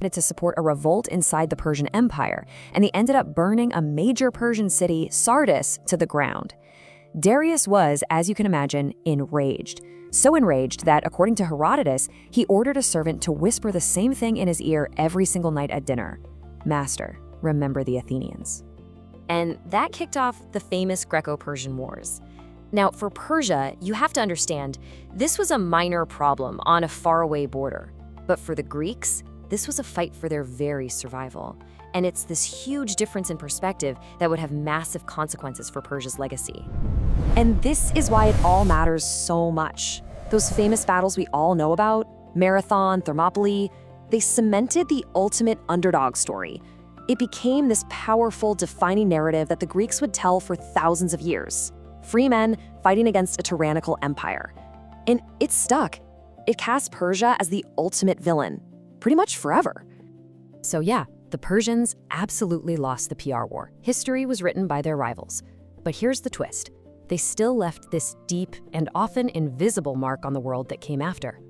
To support a revolt inside the Persian Empire, and they ended up burning a major Persian city, Sardis, to the ground. Darius was, as you can imagine, enraged. So enraged that, according to Herodotus, he ordered a servant to whisper the same thing in his ear every single night at dinner. "Master, remember the Athenians." And that kicked off the famous Greco-Persian Wars. Now, for Persia, you have to understand, this was a minor problem on a faraway border. But for the Greeks, this was a fight for their very survival. And it's this huge difference in perspective that would have massive consequences for Persia's legacy. And this is why it all matters so much. Those famous battles we all know about, Marathon, Thermopylae, they cemented the ultimate underdog story. It became this powerful, defining narrative that the Greeks would tell for thousands of years. Free men fighting against a tyrannical empire. And it stuck. It cast Persia as the ultimate villain, pretty much forever. So yeah, the Persians absolutely lost the PR war. History was written by their rivals. But here's the twist. They still left this deep and often invisible mark on the world that came after.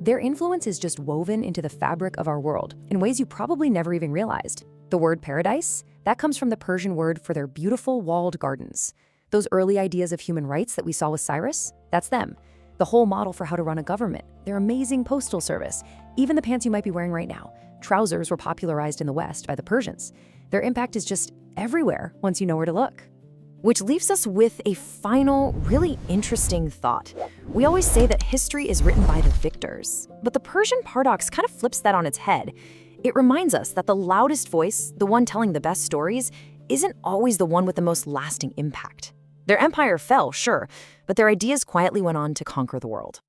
Their influence is just woven into the fabric of our world in ways you probably never even realized. The word paradise, that comes from the Persian word for their beautiful walled gardens. Those early ideas of human rights that we saw with Cyrus, that's them. The whole model for how to run a government, their amazing postal service, even the pants you might be wearing right now. Trousers were popularized in the West by the Persians. Their impact is just everywhere once you know where to look. Which leaves us with a final, really interesting thought. We always say that history is written by the victors, but the Persian paradox kind of flips that on its head. It reminds us that the loudest voice, the one telling the best stories, isn't always the one with the most lasting impact. Their empire fell, sure, but their ideas quietly went on to conquer the world.